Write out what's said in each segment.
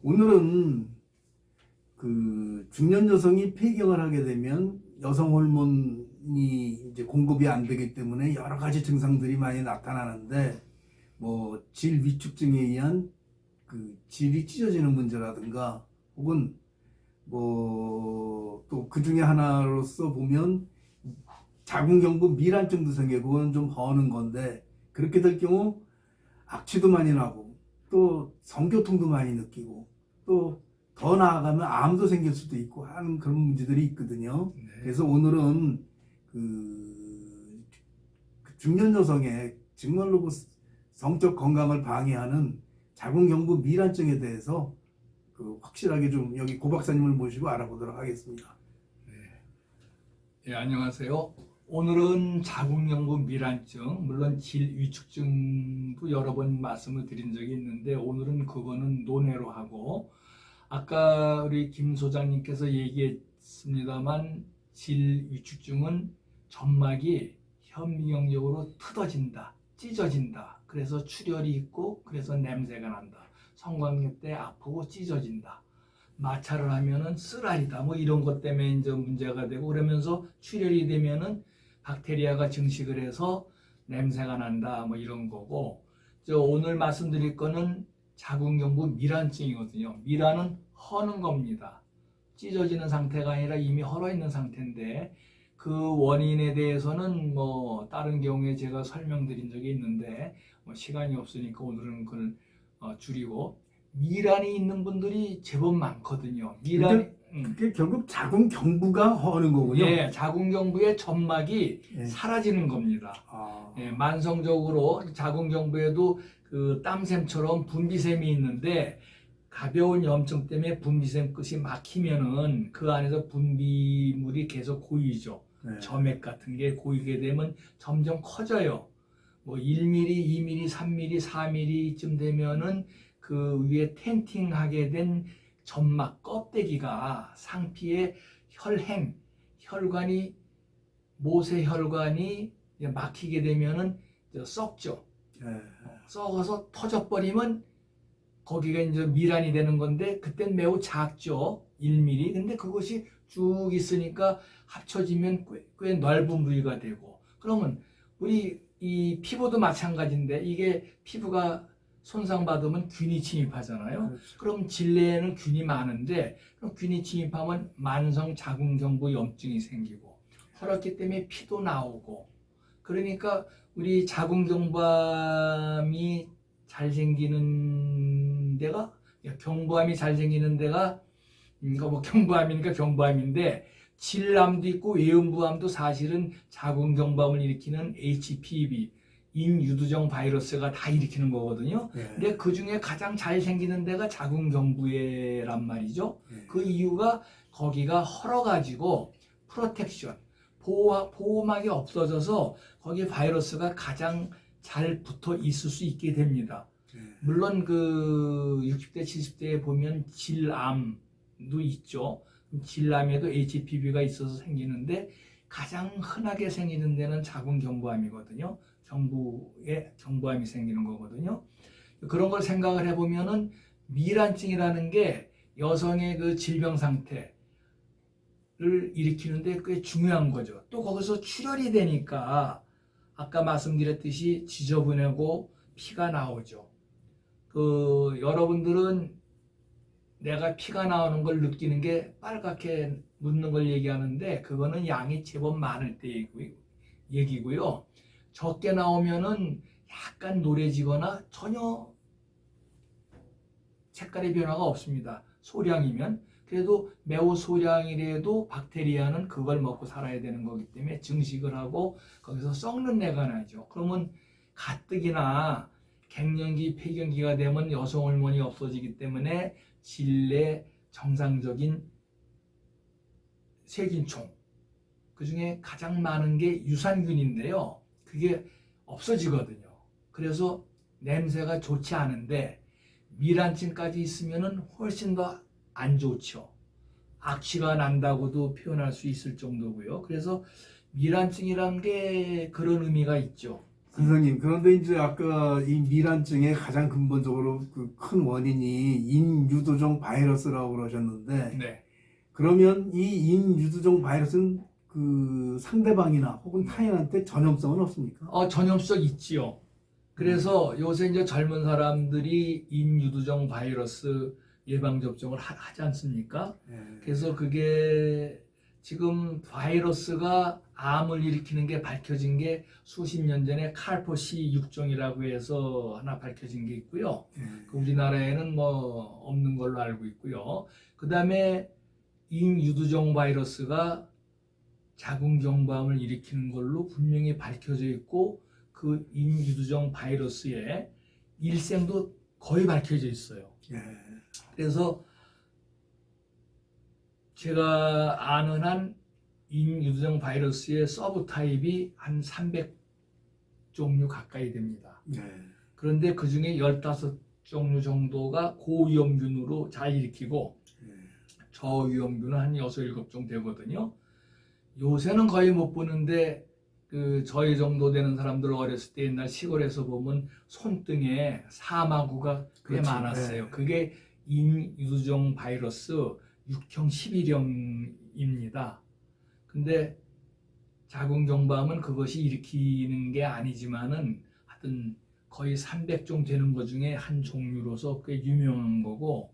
오늘은 그 중년 여성이 폐경을 하게 되면 여성 호르몬이 이제 공급이 안 되기 때문에 여러 가지 증상들이 많이 나타나는데, 뭐 질 위축증에 의한 그 질이 찢어지는 문제라든가, 혹은 뭐 또 그 중에 하나로서 보면 자궁경부 미란증도 생기고, 그건 좀 버는 건데, 그렇게 될 경우 악취도 많이 나고 또 성교통도 많이 느끼고, 또 더 나아가면 암도 생길 수도 있고 하는 그런 문제들이 있거든요. 네. 그래서 오늘은 그 중년 여성의 정말로 그 성적 건강을 방해하는 자궁경부 미란증에 대해서 그 확실하게 좀 여기 고 박사님을 모시고 알아보도록 하겠습니다. 예, 안녕하세요. 오늘은 자궁경부 미란증, 물론 질 위축증도 여러 번 말씀을 드린 적이 있는데, 오늘은 그거는 논외로 하고, 아까 우리 김 소장님께서 얘기했습니다만, 질 위축증은 점막이 현미경적으로 틀어진다, 찢어진다. 그래서 출혈이 있고, 그래서 냄새가 난다. 성관계 때 아프고 찢어진다. 마찰을 하면은 쓰라리다, 뭐 이런 것 때문에 이제 문제가 되고, 그러면서 출혈이 되면은 박테리아가 증식을 해서 냄새가 난다, 뭐 이런 거고, 오늘 말씀드릴 거는 자궁경부 미란증이거든요. 미란은 허는 겁니다. 찢어지는 상태가 아니라 이미 헐어 있는 상태인데, 그 원인에 대해서는 뭐 다른 경우에 제가 설명드린 적이 있는데, 뭐 시간이 없으니까 오늘은 그걸 줄이고, 미란이 있는 분들이 제법 많거든요. 미란이 그게 결국 자궁경부가 허는 거군요. 예, 자궁경부의 점막이 예. 사라지는 겁니다. 예, 만성적으로 자궁경부에도 그 땀샘처럼 분비샘이 있는데, 가벼운 염증 때문에 분비샘 끝이 막히면은 그 안에서 분비물이 계속 고이죠. 네. 점액 같은 게 고이게 되면 점점 커져요. 뭐 1mm, 2mm, 3mm, 4mm쯤 되면은 그 위에 텐팅하게 된 점막 껍데기가 상피의 혈행, 혈관이, 모세혈관이 막히게 되면은 썩죠. 네. 썩어서 터져버리면 거기가 이제 미란이 되는 건데, 그땐 매우 작죠. 1mm. 근데 그것이 쭉 있으니까 합쳐지면 꽤 넓은 부위가 되고, 그러면 우리 이 피부도 마찬가지인데, 이게 피부가 손상받으면 균이 침입하잖아요. 그렇죠. 그럼 질내에는 균이 많은데, 그럼 균이 침입하면 만성 자궁경부 염증이 생기고, 그렇기 때문에 피도 나오고, 그러니까 우리 자궁경부암이 잘 생기는 데가, 경부암이 잘 생기는 데가, 뭐 경부암이니까 경부암인데, 질암도 있고 외음부암도 사실은 자궁경부암을 일으키는 HPV, 인유두종 바이러스가 다 일으키는 거거든요. 네. 근데 그 중에 가장 잘 생기는 데가 자궁경부에란 말이죠. 네. 그 이유가 거기가 헐어가지고 프로텍션, 보호막이 없어져서 거기 바이러스가 가장 잘 붙어 있을 수 있게 됩니다. 네. 물론 그 60대, 70대에 보면 질암도 있죠. 질암에도 HPV가 있어서 생기는데, 가장 흔하게 생기는 데는 자궁경부암이거든요. 경부암이 생기는 거거든요. 그런 걸 생각을 해보면은 미란증이라는 게 여성의 그 질병 상태를 일으키는데 꽤 중요한 거죠. 또 거기서 출혈이 되니까 아까 말씀드렸듯이 지저분하고 피가 나오죠. 그 여러분들은 내가 피가 나오는 걸 느끼는 게 빨갛게 묻는 걸 얘기하는데, 그거는 양이 제법 많을 때 얘기고요. 적게 나오면은 약간 노래지거나 전혀 색깔의 변화가 없습니다. 소량이면. 그래도 매우 소량이라도 박테리아는 그걸 먹고 살아야 되는 거기 때문에 증식을 하고 거기서 썩는 내가 나죠. 그러면 가뜩이나 갱년기, 폐경기가 되면 여성 호르몬이 없어지기 때문에 질내 정상적인 세균총, 그 중에 가장 많은 게 유산균인데요. 그게 없어지거든요. 그래서 냄새가 좋지 않은데, 미란증까지 있으면은 훨씬 더 안 좋죠. 악취가 난다고도 표현할 수 있을 정도고요. 그래서 미란증이란 게 그런 의미가 있죠. 선생님, 그런데 이제 아까 이 미란증의 가장 근본적으로 그 큰 원인이 인유두종 바이러스라고 그러셨는데, 네. 그러면 이 인유두종 바이러스는 그 상대방이나 혹은 타인한테 전염성은 없습니까? 전염성 있지요. 그래서 요새 이제 젊은 사람들이 인유두종 바이러스 예방 접종을 하지 않습니까? 예. 그래서 그게 지금 바이러스가 암을 일으키는 게 밝혀진 게 수십 년 전에 칼포시 6종이라고 해서 하나 밝혀진 게 있고요. 예. 우리나라에는 뭐 없는 걸로 알고 있고요. 그 다음에 인유두종 바이러스가 자궁경부암을 일으키는 걸로 분명히 밝혀져 있고 그 인유두종 바이러스의 일생도 거의 밝혀져 있어요. 예. 그래서 제가 아는 한 인유두종 바이러스의 서브 타입이 한 300종류 가까이 됩니다. 예. 그런데 그 중에 15종류 정도가 고위험균으로 잘 일으키고 예. 저위험균은 한 6, 7종 되거든요. 요새는 거의 못 보는데 그 저희 정도 되는 사람들 어렸을 때 옛날 시골에서 보면 손등에 사마구가 꽤 그렇죠. 많았어요. 네. 그게 인유두종 바이러스 6형 11형입니다. 근데 자궁경부암은 그것이 일으키는 게 아니지만은 하여튼 거의 300종 되는 것 중에 한 종류로서 꽤 유명한 거고,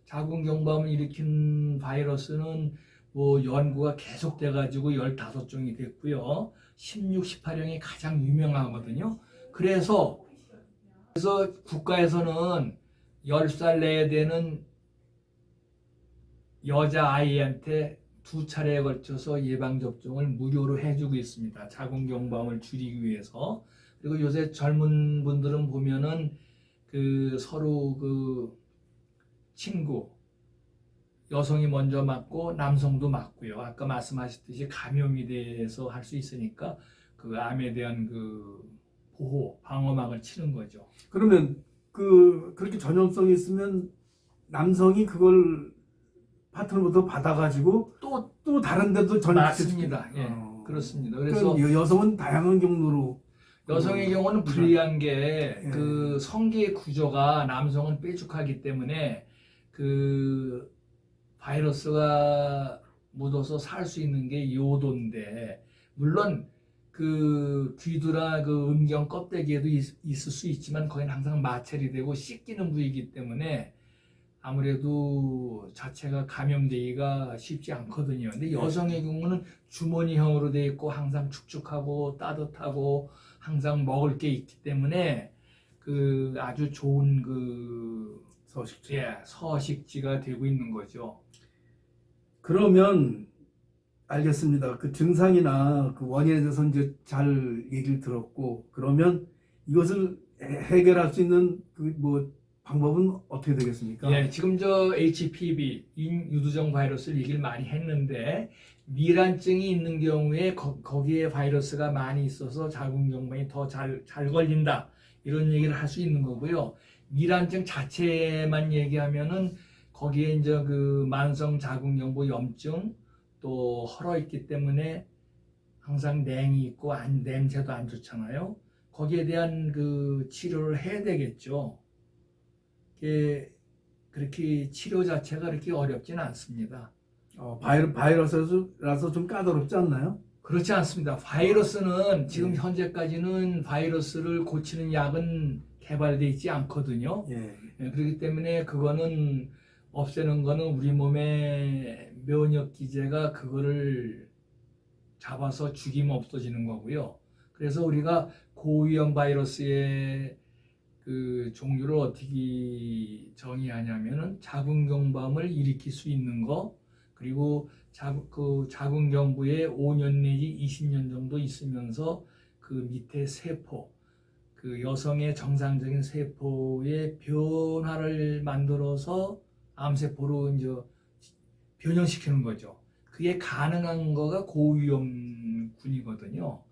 자궁경부암을 일으키는 바이러스는 뭐 연구가 계속돼 가지고 15종이 됐고요. 16, 18형이 가장 유명하거든요. 그래서 국가에서는 10살 내에 되는 여자아이한테 2차례에 걸쳐서 예방접종을 무료로 해주고 있습니다. 자궁경부암을 줄이기 위해서. 그리고 요새 젊은 분들은 보면은 그 서로 그 친구, 여성이 먼저 맞고 남성도 맞고요. 아까 말씀하셨듯이 감염에 대해서 할 수 있으니까 그 암에 대한 그 보호, 방어막을 치는 거죠. 그러면 그렇게 전염성이 있으면 남성이 그걸 파트너부터 받아가지고 또 다른 데도 맞습니다. 예, 그렇습니다. 그래서 그러니까 여성은 다양한 경로로 여성의 경우는 불리한 게 예. 그 성기의 구조가 남성은 뾰족하기 때문에 그 바이러스가 묻어서 살 수 있는 게 요도인데, 물론 그 귀두나 그 음경 껍데기에도 있을 수 있지만 거기는 항상 마찰이 되고 씻기는 부위이기 때문에 아무래도 자체가 감염되기가 쉽지 않거든요. 근데 여성의 경우는 주머니형으로 되어 있고 항상 축축하고 따뜻하고 항상 먹을 게 있기 때문에 그 아주 좋은 그 서식지. 서식지가 되고 있는 거죠. 그러면 알겠습니다. 그 증상이나 그 원인에 대해서 이제 잘 얘기를 들었고, 그러면 이것을 해결할 수 있는 그 뭐 방법은 어떻게 되겠습니까? 예, 지금 저 HPV, 인유두종 바이러스를 얘기를 많이 했는데, 미란증이 있는 경우에 거기에 바이러스가 많이 있어서 자궁경부암이 더 잘 걸린다, 이런 얘기를 할 수 있는 거고요. 미란증 자체만 얘기하면은 거기에 이제 그 만성 자궁경부 염증 또 헐어 있기 때문에 항상 냉이 있고 냄새도 안 좋잖아요. 거기에 대한 그 치료를 해야 되겠죠. 그렇게 치료 자체가 그렇게 어렵지는 않습니다. 바이러스라서 좀 까다롭지 않나요? 그렇지 않습니다. 바이러스는 지금 현재까지는 바이러스를 고치는 약은 개발되어 있지 않거든요. 예. 그렇기 때문에 그거는 없애는 거는 우리 몸의 면역 기제가 그거를 잡아서 죽이면 없어지는 거고요. 그래서 우리가 고위험 바이러스의 그 종류를 어떻게 정의하냐면은 자궁경부암을 일으킬 수 있는 거, 그리고 자궁경부에 5년 내지 20년 정도 있으면서 그 밑에 세포, 그 여성의 정상적인 세포의 변화를 만들어서 암세포로 이제 변형시키는 거죠. 그게 가능한 거가 고위험군이거든요.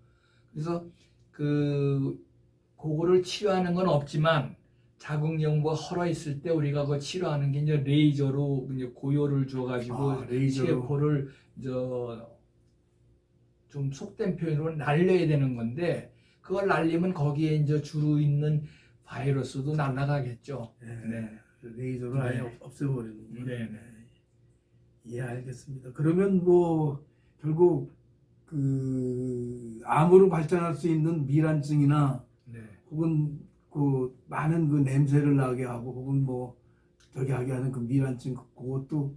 그래서 그거를 치료하는 건 없지만 자궁경부가 헐어 있을 때 우리가 그거 치료하는 게 이제 레이저로 이제 고열을 줘가지고 레이저로. 세포를 이제 좀 속된 표현으로 날려야 되는 건데, 그걸 날리면 거기에 이제 주로 있는 바이러스도 날아가겠죠. 예, 네. 레이저로 아예 네. 없애버리는 거. 네, 네. 예, 알겠습니다. 그러면 뭐 결국 그 암으로 발전할 수 있는 미란증이나 네. 혹은 그 많은 그 냄새를 나게 하고 혹은 뭐 저기 하게 하는 그 미란증 그것도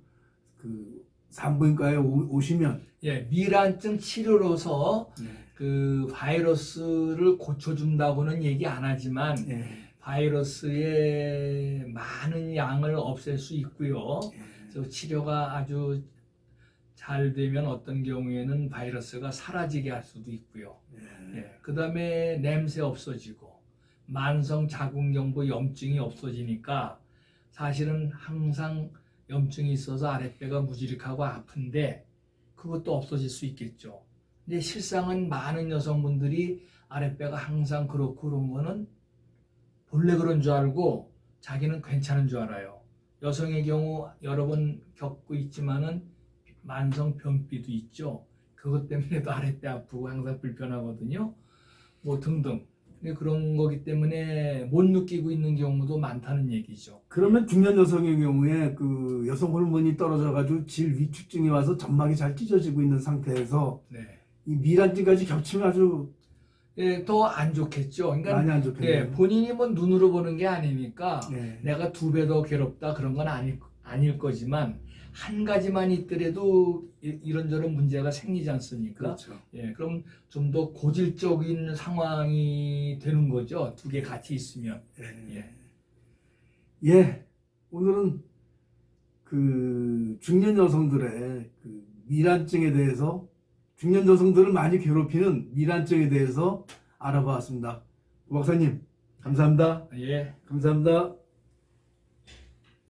그 산부인과에 오시면 예, 미란증 치료로서 네. 그 바이러스를 고쳐준다고는 얘기 안 하지만 예, 바이러스의 많은 양을 없앨 수 있고요. 예, 그래서 치료가 아주 잘 되면 어떤 경우에는 바이러스가 사라지게 할 수도 있고요. 예. 예, 그 다음에 냄새 없어지고 만성 자궁경부 염증이 없어지니까 사실은 항상 염증이 있어서 아랫배가 무지릭하고 아픈데 그것도 없어질 수 있겠죠. 근데 실상은 많은 여성분들이 아랫배가 항상 그렇고 그런 거는 본래 그런 줄 알고 자기는 괜찮은 줄 알아요. 여성의 경우 여러 번 겪고 있지만은 만성 변비도 있죠. 그것 때문에도 아랫배 아프고 항상 불편하거든요. 뭐 등등. 근데 그런 거기 때문에 못 느끼고 있는 경우도 많다는 얘기죠. 그러면 중년 여성의 경우에 그 여성 호르몬이 떨어져가지고 질 위축증이 와서 점막이 잘 찢어지고 있는 상태에서 네. 이 미란증까지 겹치면 아주 예, 더 안 좋겠죠. 그러니까 많이 안 예, 좋겠네요. 본인이 뭐 눈으로 보는 게 아니니까 네. 내가 2배 더 괴롭다 그런 건 아닐 거지만 한 가지만 있더라도 이런저런 문제가 생기지 않습니까? 그렇죠. 예, 그럼 좀 더 고질적인 상황이 되는 거죠. 2개 같이 있으면. 예. 예. 예, 오늘은 그 중년 여성들의 그 미란증에 대해서 중년 여성들을 많이 괴롭히는 미란증에 대해서 알아보았습니다. 고 박사님, 감사합니다. 예. 감사합니다.